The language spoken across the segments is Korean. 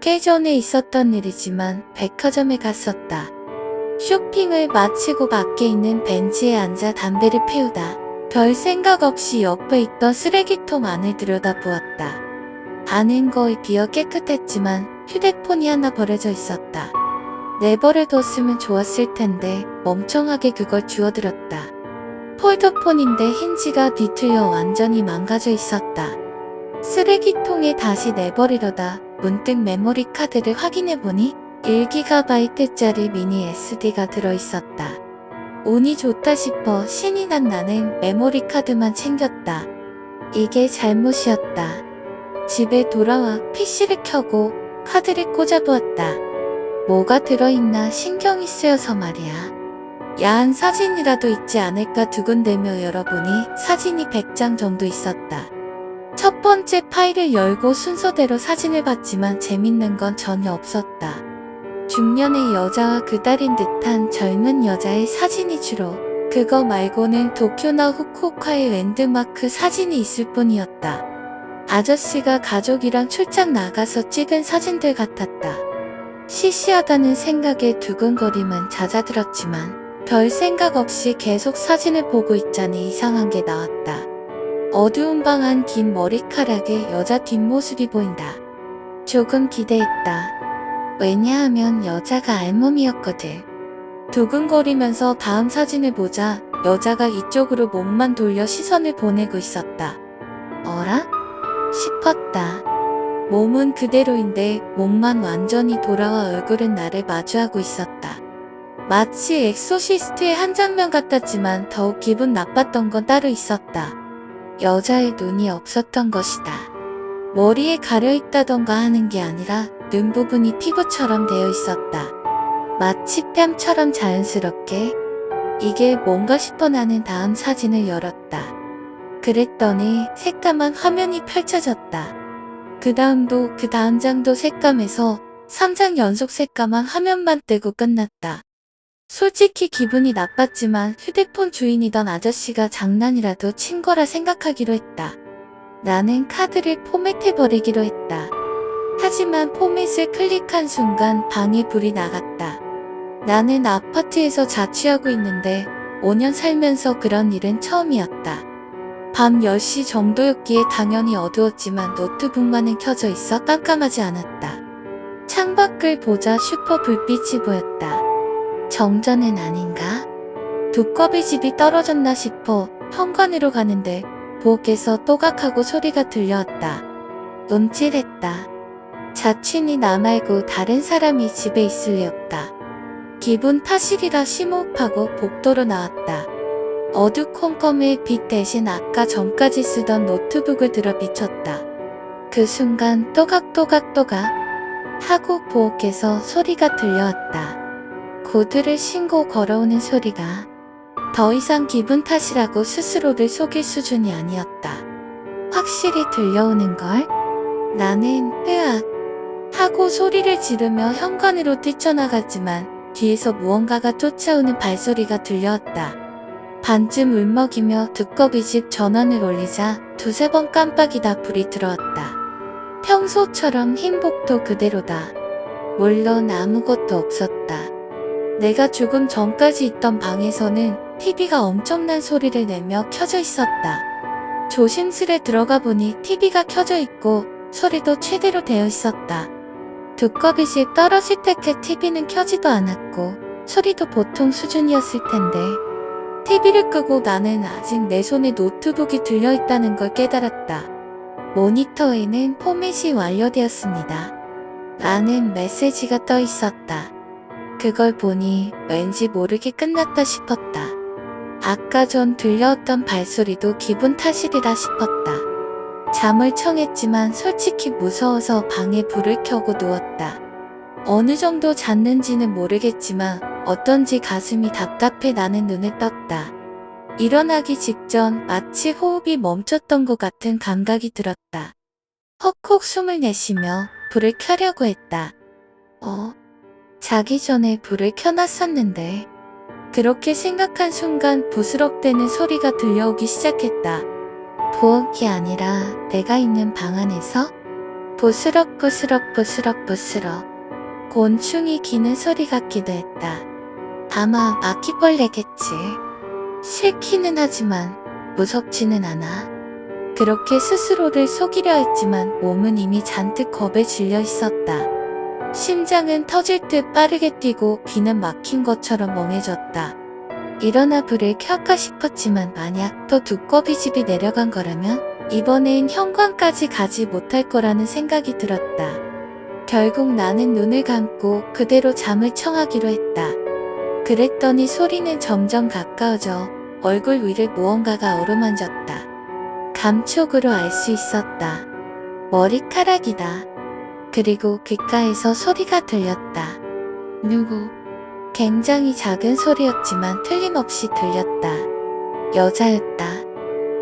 꽤 전에 있었던 일이지만 백화점에 갔었다. 쇼핑을 마치고 밖에 있는 벤치에 앉아 담배를 피우다 별 생각 없이 옆에 있던 쓰레기통 안을 들여다보았다. 안은 거의 비어 깨끗했지만 휴대폰이 하나 버려져 있었다. 내버려뒀으면 좋았을 텐데 멍청하게 그걸 주워들었다. 폴더폰인데 힌지가 뒤틀려 완전히 망가져 있었다. 쓰레기통에 다시 내버리려다 문득 메모리 카드를 확인해보니 1GB짜리 미니 SD가 들어있었다. 운이 좋다 싶어 신이 난 나는 메모리 카드만 챙겼다. 이게 잘못이었다. 집에 돌아와 PC를 켜고 카드를 꽂아보았다. 뭐가 들어있나 신경이 쓰여서 말이야. 야한 사진이라도 있지 않을까 두근대며 열어보니 사진이 100장 정도 있었다. 첫 번째 파일을 열고 순서대로 사진을 봤지만 재밌는 건 전혀 없었다. 중년의 여자와 그달인 듯한 젊은 여자의 사진이 주로, 그거 말고는 도쿄나 후쿠오카의 랜드마크 사진이 있을 뿐이었다. 아저씨가 가족이랑 출장 나가서 찍은 사진들 같았다. 시시하다는 생각에 두근거림은 잦아들었지만 별 생각 없이 계속 사진을 보고 있자니 이상한 게 나왔다. 어두운 방 안 긴 머리카락에 여자 뒷모습이 보인다. 조금 기대했다. 왜냐하면 여자가 알몸이었거든. 두근거리면서 다음 사진을 보자 여자가 이쪽으로 몸만 돌려 시선을 보내고 있었다. 어라? 싶었다. 몸은 그대로인데 몸만 완전히 돌아와 얼굴은 나를 마주하고 있었다. 마치 엑소시스트의 한 장면 같았지만 더욱 기분 나빴던 건 따로 있었다. 여자의 눈이 없었던 것이다. 머리에 가려있다던가 하는 게 아니라 눈 부분이 피부처럼 되어 있었다. 마치 뺨처럼 자연스럽게. 이게 뭔가 싶어 나는 다음 사진을 열었다. 그랬더니 새까만 화면이 펼쳐졌다. 그 다음도 그 다음 장도 새까매서 3장 연속 새까만 화면만 뜨고 끝났다. 솔직히 기분이 나빴지만 휴대폰 주인이던 아저씨가 장난이라도 친 거라 생각하기로 했다. 나는 카드를 포맷해버리기로 했다. 하지만 포맷을 클릭한 순간 방에 불이 나갔다. 나는 아파트에서 자취하고 있는데 5년 살면서 그런 일은 처음이었다. 밤 10시 정도였기에 당연히 어두웠지만 노트북만은 켜져 있어 깜깜하지 않았다. 창밖을 보자 슈퍼 불빛이 보였다. 정전은 아닌가? 두꺼비 집이 떨어졌나 싶어 현관으로 가는데 부엌에서 또각하고 소리가 들려왔다. 움찔했다. 자취니 나 말고 다른 사람이 집에 있을 리 없다. 기분 탓이라 심호흡하고 복도로 나왔다. 어두컴컴의 빛 대신 아까 전까지 쓰던 노트북을 들어 비췄다. 그 순간 또각또각또각 하고 부엌에서 소리가 들려왔다. 구두를 신고 걸어오는 소리가. 더 이상 기분 탓이라고 스스로를 속일 수준이 아니었다. 확실히 들려오는걸? 나는 으악 하고 소리를 지르며 현관으로 뛰쳐나갔지만 뒤에서 무언가가 쫓아오는 발소리가 들려왔다. 반쯤 울먹이며 두꺼비집 전원을 올리자 두세 번 깜빡이다 불이 들어왔다. 평소처럼 흰 복도 그대로다. 물론 아무것도 없었다. 내가 조금 전까지 있던 방에서는 TV가 엄청난 소리를 내며 켜져 있었다. 조심스레 들어가 보니 TV가 켜져 있고 소리도 최대로 되어 있었다. 두꺼비집 떨어질 때께 TV는 켜지도 않았고 소리도 보통 수준이었을 텐데 TV를 끄고 나는 아직 내 손에 노트북이 들려있다는 걸 깨달았다. 모니터에는 포맷이 완료되었습니다. 라는 메시지가 떠 있었다. 그걸 보니 왠지 모르게 끝났다 싶었다. 아까 전 들려왔던 발소리도 기분 탓이리라 싶었다. 잠을 청했지만 솔직히 무서워서 방에 불을 켜고 누웠다. 어느 정도 잤는지는 모르겠지만 어떤지 가슴이 답답해 나는 눈을 떴다. 일어나기 직전 마치 호흡이 멈췄던 것 같은 감각이 들었다. 헉헉 숨을 내쉬며 불을 켜려고 했다. 자기 전에 불을 켜놨었는데. 그렇게 생각한 순간 부스럭대는 소리가 들려오기 시작했다. 부엌이 아니라 내가 있는 방 안에서? 부스럭부스럭 곤충이 기는 소리 같기도 했다. 아마 바퀴벌레겠지. 싫기는 하지만 무섭지는 않아. 그렇게 스스로를 속이려 했지만 몸은 이미 잔뜩 겁에 질려 있었다. 심장은 터질 듯 빠르게 뛰고 귀는 막힌 것처럼 멍해졌다. 일어나 불을 켤까 싶었지만 만약 더 두꺼비 집이 내려간 거라면 이번엔 현관까지 가지 못할 거라는 생각이 들었다. 결국 나는 눈을 감고 그대로 잠을 청하기로 했다. 그랬더니 소리는 점점 가까워져 얼굴 위를 무언가가 어루만졌다. 감촉으로 알 수 있었다. 머리카락이다. 그리고 귓가에서 소리가 들렸다. 누구? 굉장히 작은 소리였지만 틀림없이 들렸다. 여자였다.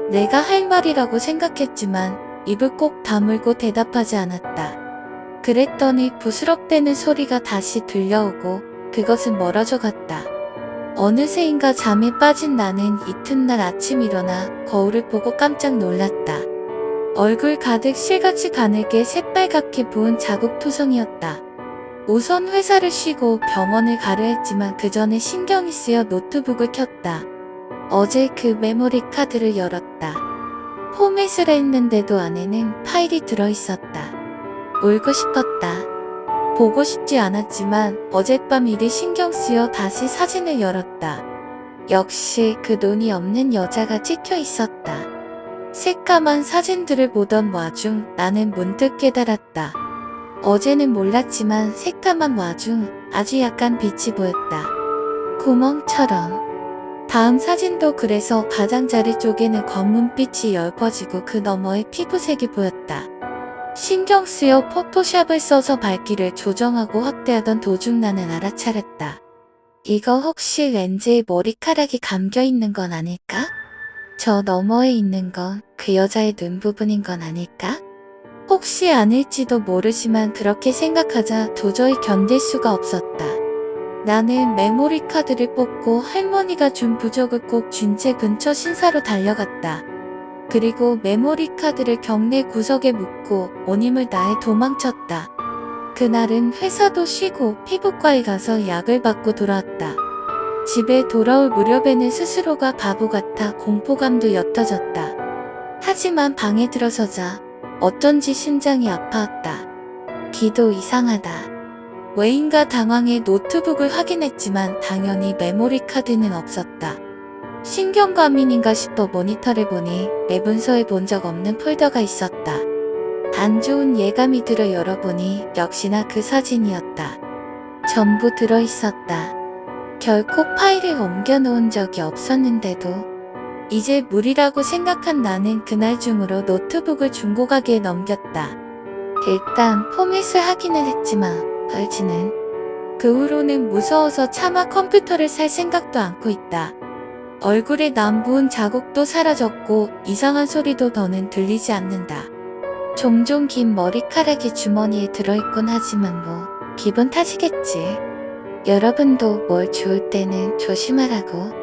내가 할 말이라고 생각했지만 입을 꼭 다물고 대답하지 않았다. 그랬더니 부스럭대는 소리가 다시 들려오고 그것은 멀어져 갔다. 어느새인가 잠에 빠진 나는 이튿날 아침 일어나 거울을 보고 깜짝 놀랐다. 얼굴 가득 실같이 가늘게 새빨갛게 부은 자국투성이었다. 우선 회사를 쉬고 병원을 가려 했지만 그 전에 신경이 쓰여 노트북을 켰다. 어제 그 메모리 카드를 열었다. 포맷을 했는데도 안에는 파일이 들어있었다. 울고 싶었다. 보고 싶지 않았지만 어젯밤 일이 신경 쓰여 다시 사진을 열었다. 역시 그 눈이 없는 여자가 찍혀 있었다. 새까만 사진들을 보던 와중 나는 문득 깨달았다. 어제는 몰랐지만 새까만 와중 아주 약간 빛이 보였다. 구멍처럼. 다음 사진도 그래서 가장자리 쪽에는 검은빛이 엷어지고 그 너머에 피부색이 보였다. 신경 쓰여 포토샵을 써서 밝기를 조정하고 확대하던 도중 나는 알아차렸다. 이거 혹시 렌즈에 머리카락이 감겨 있는 건 아닐까? 저 너머에 있는 건 그 여자의 눈 부분인 건 아닐까? 혹시 아닐지도 모르지만 그렇게 생각하자 도저히 견딜 수가 없었다. 나는 메모리 카드를 뽑고 할머니가 준 부적을 꼭 쥔 채 근처 신사로 달려갔다. 그리고 메모리 카드를 경내 구석에 묻고 온 힘을 다해 도망쳤다. 그날은 회사도 쉬고 피부과에 가서 약을 받고 돌아왔다. 집에 돌아올 무렵에는 스스로가 바보 같아 공포감도 옅어졌다. 하지만 방에 들어서자 어쩐지 심장이 아파왔다. 기도 이상하다. 왜인가 당황해 노트북을 확인했지만 당연히 메모리 카드는 없었다. 신경과민인가 싶어 모니터를 보니 내 문서에 본 적 없는 폴더가 있었다. 안 좋은 예감이 들어 열어보니 역시나 그 사진이었다. 전부 들어있었다. 결코 파일을 옮겨놓은 적이 없었는데도 이제 무리라고 생각한 나는 그날 중으로 노트북을 중고가게에 넘겼다. 일단 포맷을 확인을 했지만 알지는 그 후로는 무서워서 차마 컴퓨터를 살 생각도 않고 있다. 얼굴에 남부은 자국도 사라졌고 이상한 소리도 더는 들리지 않는다. 종종 긴 머리카락이 주머니에 들어있곤 하지만 뭐 기분 탓이겠지. 여러분도 뭘 주울 때는 조심하라고.